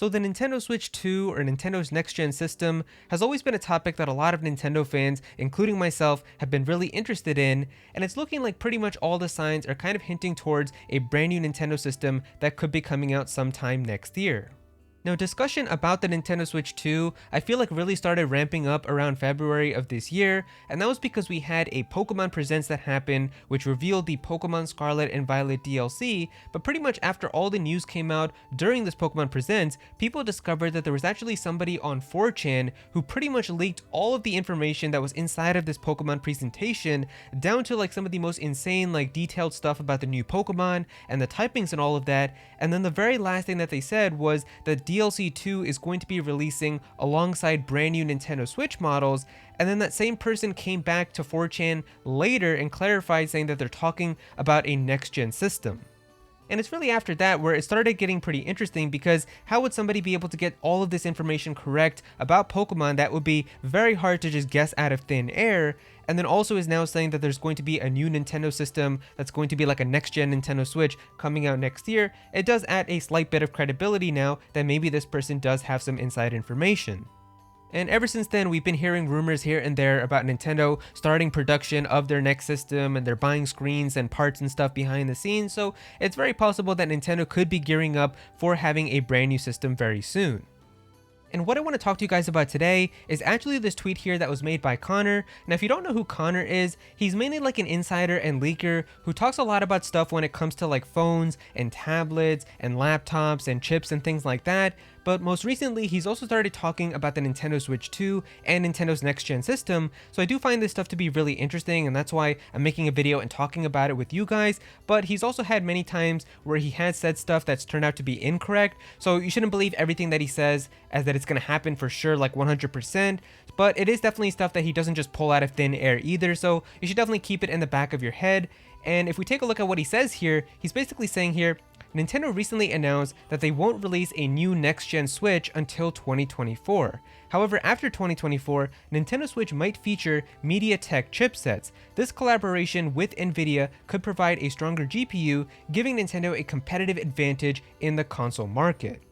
So the Nintendo Switch 2 or Nintendo's next-gen system has always been a topic that a lot of Nintendo fans, including myself, have been really interested in, and it's looking like pretty much all the signs are kind of hinting towards a brand new Nintendo system that could be coming out sometime next year. Now, discussion about the Nintendo Switch 2, I feel like really started ramping up around February of this year, and that was because we had a Pokemon Presents that happened, which revealed the Pokemon Scarlet and Violet DLC, but pretty much after all the news came out during this Pokemon Presents, people discovered that there was actually somebody on 4chan who pretty much leaked all of the information that was inside of this Pokemon presentation, down to like some of the most insane like detailed stuff about the new Pokemon and the typings and all of that, and then the very last thing that they said was that DLC 2 is going to be releasing alongside brand new Nintendo Switch models, and then that same person came back to 4chan later and clarified saying that they're talking about a next-gen system. And it's really after that where it started getting pretty interesting, because how would somebody be able to get all of this information correct about Pokemon that would be very hard to just guess out of thin air, and then also is now saying that there's going to be a new Nintendo system that's going to be like a next-gen Nintendo Switch coming out next year. It does add a slight bit of credibility now that maybe this person does have some inside information. And ever since then, we've been hearing rumors here and there about Nintendo starting production of their next system, and they're buying screens and parts and stuff behind the scenes, so it's very possible that Nintendo could be gearing up for having a brand new system very soon. And what I want to talk to you guys about today is actually this tweet here that was made by Connor. Now, if you don't know who Connor is, he's mainly like an insider and leaker who talks a lot about stuff when it comes to like phones and tablets and laptops and chips and things like that. But most recently, he's also started talking about the Nintendo Switch 2 and Nintendo's next-gen system, so I do find this stuff to be really interesting, and that's why I'm making a video and talking about it with you guys. But he's also had many times where he has said stuff that's turned out to be incorrect, so you shouldn't believe everything that he says as that it's going to happen for sure, like 100%, but it is definitely stuff that he doesn't just pull out of thin air either, so you should definitely keep it in the back of your head. And if we take a look at what he says here, he's basically saying here, Nintendo recently announced that they won't release a new next-gen Switch until 2024. However, after 2024, Nintendo Switch might feature MediaTek chipsets. This collaboration with Nvidia could provide a stronger GPU, giving Nintendo a competitive advantage in the console market.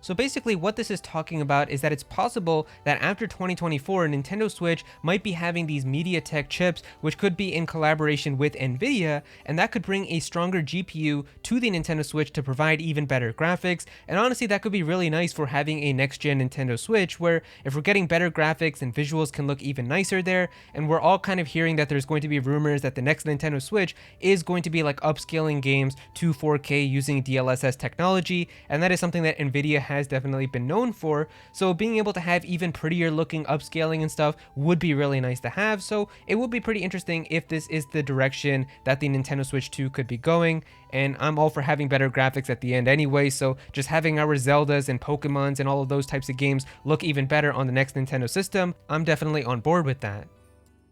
So basically what this is talking about is that it's possible that after 2024, Nintendo Switch might be having these MediaTek chips, which could be in collaboration with Nvidia, and that could bring a stronger GPU to the Nintendo Switch to provide even better graphics. And honestly, that could be really nice for having a next-gen Nintendo Switch, where if we're getting better graphics and visuals can look even nicer there, and we're all kind of hearing that there's going to be rumors that the next Nintendo Switch is going to be like upscaling games to 4K using DLSS technology, and that is something that Nvidia has definitely been known for, so being able to have even prettier looking upscaling and stuff would be really nice to have. So it would be pretty interesting if this is the direction that the Nintendo Switch 2 could be going, and I'm all for having better graphics at the end anyway, so just having our Zeldas and Pokemons and all of those types of games look even better on the next Nintendo system, I'm definitely on board with that.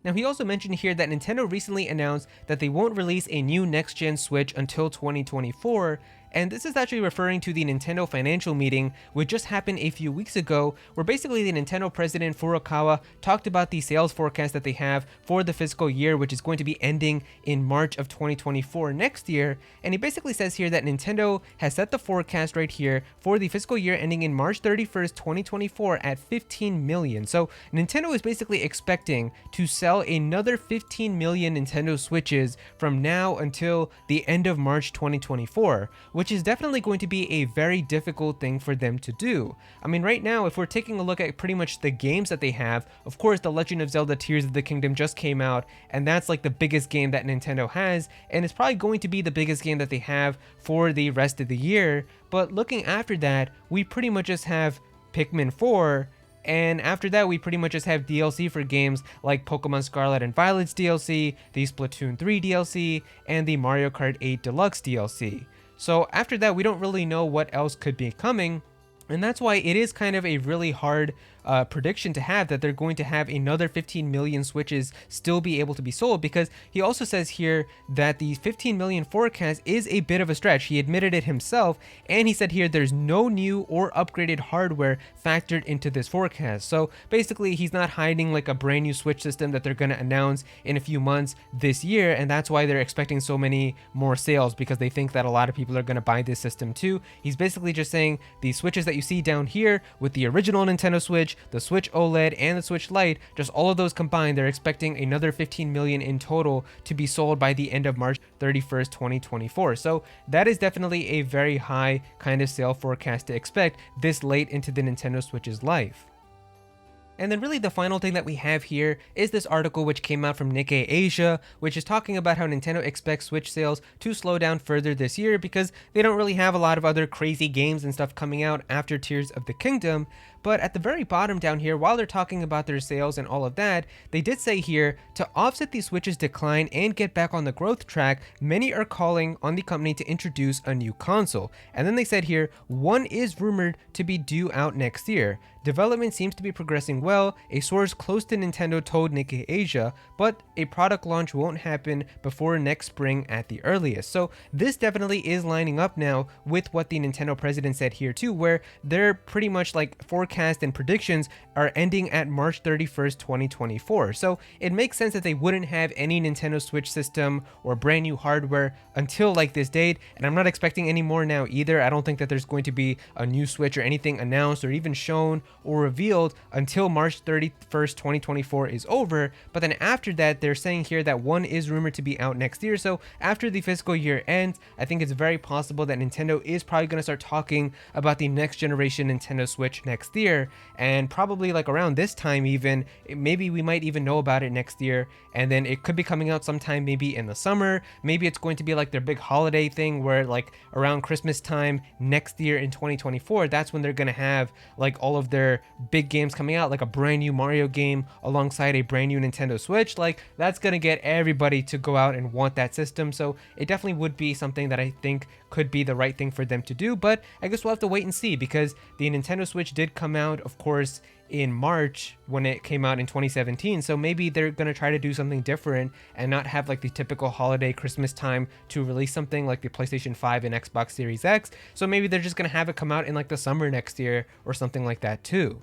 Now, he also mentioned here that Nintendo recently announced that they won't release a new next-gen Switch until 2024, and this is actually referring to the Nintendo financial meeting, which just happened a few weeks ago, where basically the Nintendo president Furukawa talked about the sales forecast that they have for the fiscal year, which is going to be ending in March of 2024 next year. And he basically says here that Nintendo has set the forecast right here for the fiscal year ending in March 31st, 2024 at 15 million. So Nintendo is basically expecting to sell another 15 million Nintendo Switches from now until the end of March 2024, which is definitely going to be a very difficult thing for them to do. I mean, right now, if we're taking a look at pretty much the games that they have, of course, The Legend of Zelda Tears of the Kingdom just came out, and that's like the biggest game that Nintendo has, and it's probably going to be the biggest game that they have for the rest of the year. But looking after that, we pretty much just have Pikmin 4, and after that, we pretty much just have DLC for games like Pokemon Scarlet and Violet's DLC, the Splatoon 3 DLC, and the Mario Kart 8 Deluxe DLC. So after that, we don't really know what else could be coming, and that's why it is kind of a really hard prediction to have that they're going to have another 15 million Switches still be able to be sold, because he also says here that the 15 million forecast is a bit of a stretch. He admitted it himself, and he said here there's no new or upgraded hardware factored into this forecast. So basically, he's not hiding like a brand new Switch system that they're going to announce in a few months this year, and that's why they're expecting so many more sales, because they think that a lot of people are going to buy this system too. He's basically just saying the Switches that that you see down here with the original Nintendo Switch, the Switch OLED, and the Switch Lite, just all of those combined, they're expecting another 15 million in total to be sold by the end of March 31st, 2024. So that is definitely a very high kind of sale forecast to expect this late into the Nintendo Switch's life. And then really the final thing that we have here is this article which came out from Nikkei Asia, which is talking about how Nintendo expects Switch sales to slow down further this year because they don't really have a lot of other crazy games and stuff coming out after Tears of the Kingdom. But at the very bottom down here, while they're talking about their sales and all of that, they did say here, to offset the Switch's decline and get back on the growth track, many are calling on the company to introduce a new console. And then they said here, one is rumored to be due out next year. Development seems to be progressing well, a source close to Nintendo told Nikkei Asia, but a product launch won't happen before next spring at the earliest. So this definitely is lining up now with what the Nintendo president said here too, where they're pretty much like forecast and predictions are ending at March 31st, 2024. So it makes sense that they wouldn't have any Nintendo Switch system or brand new hardware until like this date, and I'm not expecting any more now either. I don't think that there's going to be a new Switch or anything announced or even shown or revealed until March 31st, 2024 is over. But then after that, they're saying here that one is rumored to be out next year. So after the fiscal year ends, I think it's very possible that Nintendo is probably going to start talking about the next generation Nintendo Switch next year, and probably like around this time even, maybe we might even know about it next year, and then it could be coming out sometime maybe in the summer. Maybe it's going to be like their big holiday thing where like around Christmas time next year in 2024, that's when they're going to have like all of their big games coming out, like a brand new Mario game alongside a brand new Nintendo Switch. Like that's going to get everybody to go out and want that system. So it definitely would be something that I think could be the right thing for them to do, but I guess we'll have to wait and see, because the Nintendo Switch did come out, of course, in March when it came out in 2017. So maybe they're going to try to do something different and not have like the typical holiday Christmas time to release something like the PlayStation 5 and Xbox Series X. So maybe they're just going to have it come out in like the summer next year or something like that too.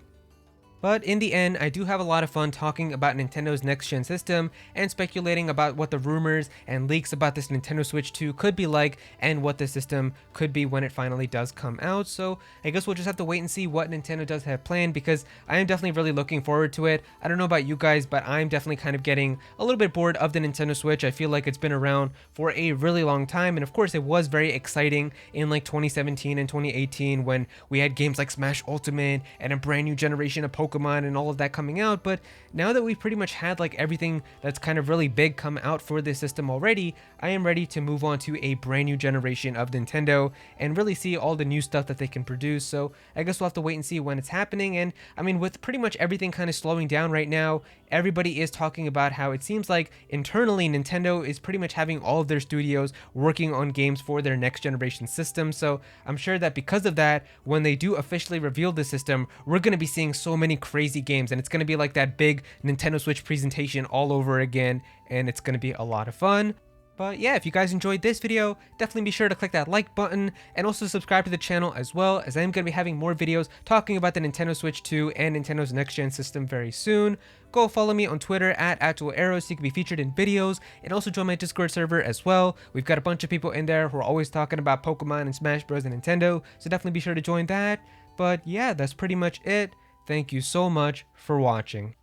But in the end, I do have a lot of fun talking about Nintendo's next-gen system and speculating about what the rumors and leaks about this Nintendo Switch 2 could be like and what the system could be when it finally does come out. So I guess we'll just have to wait and see what Nintendo does have planned, because I am definitely really looking forward to it. I don't know about you guys, but I'm definitely kind of getting a little bit bored of the Nintendo Switch. I feel like it's been around for a really long time, and of course it was very exciting in like 2017 and 2018 when we had games like Smash Ultimate and a brand new generation of Pokemon and all of that coming out. But now that we've pretty much had like everything that's kind of really big come out for this system already, I am ready to move on to a brand new generation of Nintendo and really see all the new stuff that they can produce. So I guess we'll have to wait and see when it's happening. And I mean, with pretty much everything kind of slowing down right now, everybody is talking about how it seems like internally Nintendo is pretty much having all of their studios working on games for their next generation system. So I'm sure that because of that, when they do officially reveal the system, we're going to be seeing so many crazy games, and it's going to be like that big Nintendo Switch presentation all over again, and it's going to be a lot of fun. But yeah, if you guys enjoyed this video, definitely be sure to click that like button and also subscribe to the channel, as well as I'm going to be having more videos talking about the Nintendo Switch 2 and Nintendo's next gen system very soon. Go follow me on Twitter at Aero so you can be featured in videos, and also join my Discord server as well. We've got a bunch of people in there who are always talking about Pokemon and Smash Bros and Nintendo, so definitely be sure to join that. But yeah, that's pretty much it. Thank you so much for watching.